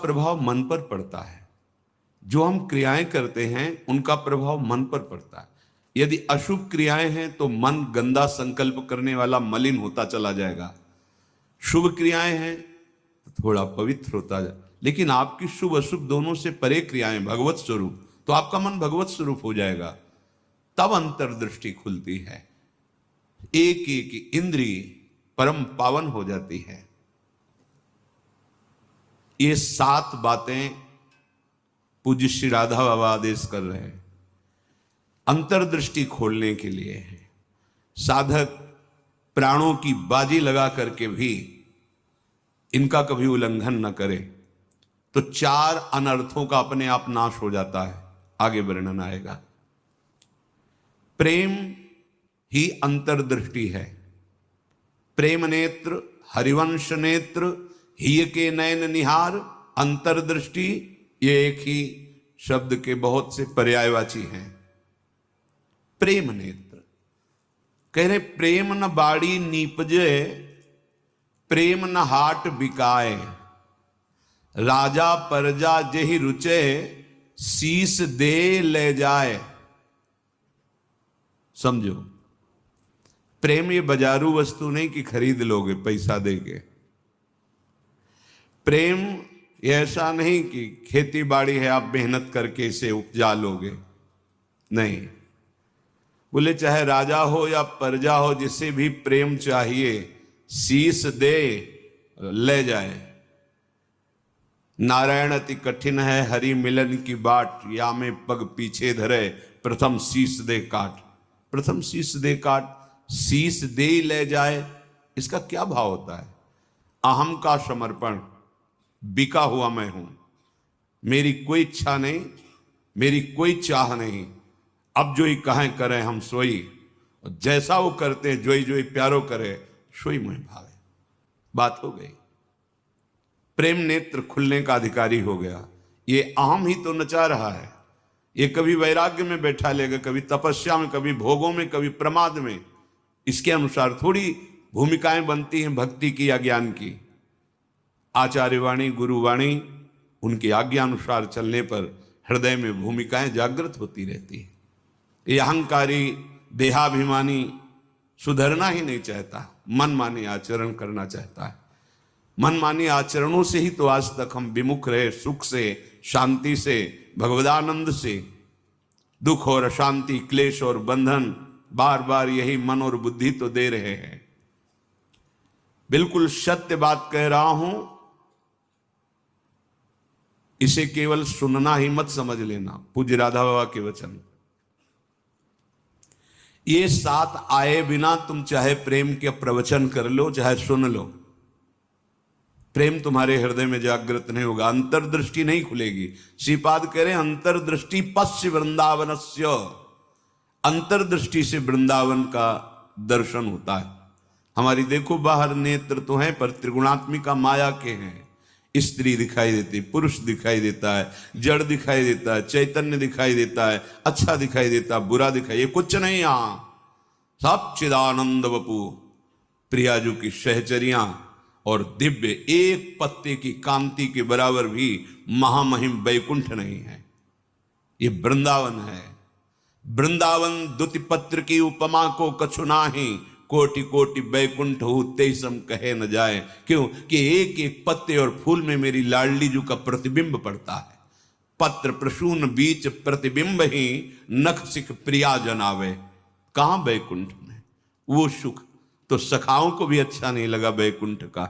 प्रभाव मन पर पड़ता है। जो हम क्रियाएं करते हैं उनका प्रभाव मन पर पड़ता है। यदि अशुभ क्रियाएं हैं तो मन गंदा संकल्प करने वाला मलिन होता चला जाएगा। शुभ क्रियाएं हैं तो थोड़ा पवित्र होता जाए। लेकिन आपकी शुभ अशुभ दोनों से परे क्रियाएं भगवत स्वरूप, तो आपका मन भगवत स्वरूप हो जाएगा। तब अंतर्दृष्टि खुलती है, एक एक इंद्रिय परम पावन हो जाती है। ये 7 बातें पूज्य श्री राधा बाबा आदेश कर रहे हैं, अंतर्दृष्टि खोलने के लिए है। साधक प्राणों की बाजी लगा करके भी इनका कभी उल्लंघन न करे तो 4 अनर्थों का अपने आप नाश हो जाता है। आगे वर्णन आएगा। प्रेम ही अंतर्दृष्टि है। प्रेम नेत्र, हरिवंश नेत्र, हिय के नयन निहार, अंतर्दृष्टि, ये एक ही शब्द के बहुत से पर्यायवाची हैं। प्रेम नेत्र कह रहे प्रेम न बाड़ी नीपजे, प्रेम न हाट बिकाए, राजा परजा जेहि रुचे, शीस दे ले जाए। समझो, प्रेम ये बाजारू वस्तु नहीं कि खरीद लोगे पैसा देके। प्रेम ये ऐसा नहीं कि खेती बाड़ी है आप मेहनत करके इसे उपजा लोगे, नहीं। बोले चाहे राजा हो या प्रजा हो, जिसे भी प्रेम चाहिए शीस दे ले जाए। नारायण अति कठिन है हरि मिलन की बाट, या में पग पीछे धरे, प्रथम शीस दे काट। प्रथम शीस दे काट, शीस दे ले जाए, इसका क्या भाव होता है? अहम का समर्पण, बिका हुआ मैं हूं, मेरी कोई इच्छा नहीं, मेरी कोई चाह नहीं, अब जो ही कहें करें हम सोई, जैसा वो करते जोई जोई प्यारो करे, सोई मुझे भावे। बात हो गई। प्रेम नेत्र खुलने का अधिकारी हो गया। ये अहम ही तो नचा रहा है। ये कभी वैराग्य में बैठा लेगा, कभी तपस्या में, कभी भोगों में, कभी प्रमाद में। इसके अनुसार थोड़ी भूमिकाएं बनती हैं भक्ति की या ज्ञान की। आचार्यवाणी, गुरुवाणी, उनकी आज्ञा अनुसार चलने पर हृदय में भूमिकाएं जागृत होती रहती है। ये अहंकारी देहाभिमानी सुधरना ही नहीं चाहता, मनमानी आचरण करना चाहता है। मनमानी आचरणों से ही तो आज तक हम विमुख रहे, सुख से, शांति से, भगवदानंद से। दुख और अशांति, क्लेश और बंधन बार बार यही मन और बुद्धि तो दे रहे हैं। बिल्कुल सत्य बात कह रहा हूं, इसे केवल सुनना ही मत समझ लेना। पूज्य राधा बाबा के वचन। ये 7 आए बिना तुम चाहे प्रेम के प्रवचन कर लो, चाहे सुन लो, प्रेम तुम्हारे हृदय में जागृत नहीं होगा, अंतर्दृष्टि नहीं खुलेगी। श्रीपाद कह रहे हैं अंतर्दृष्टि पश्य वृंदावनस्य, अंतर्दृष्टि से वृंदावन का दर्शन होता है। हमारी देखो बाहर नेत्र तो हैं पर त्रिगुणात्मिका माया के हैं। स्त्री दिखाई देती, पुरुष दिखाई देता है, जड़ दिखाई देता है, चैतन्य दिखाई देता है, अच्छा दिखाई देता है, बुरा दिखाई, ये कुछ नहीं। यहां सब चिदानंद वपु, प्रियाजू की सहचरियां और दिव्य एक पत्ते की कांति के बराबर भी महामहिम वैकुंठ नहीं है। ये वृंदावन है। वृंदावन द्युति पत्र की उपमा को कछु नाही, कोटि कोटि वैकुंठ हो तेसम कहे न जाए। क्यों कि एक एक पत्ते और फूल में मेरी लाडली जू का प्रतिबिंब पड़ता है। पत्र प्रसून बीच प्रतिबिंब ही, नख सिख प्रिया जनावे। कहां? वैकुंठ में। वो सुख तो सखाओं को भी अच्छा नहीं लगा वैकुंठ का।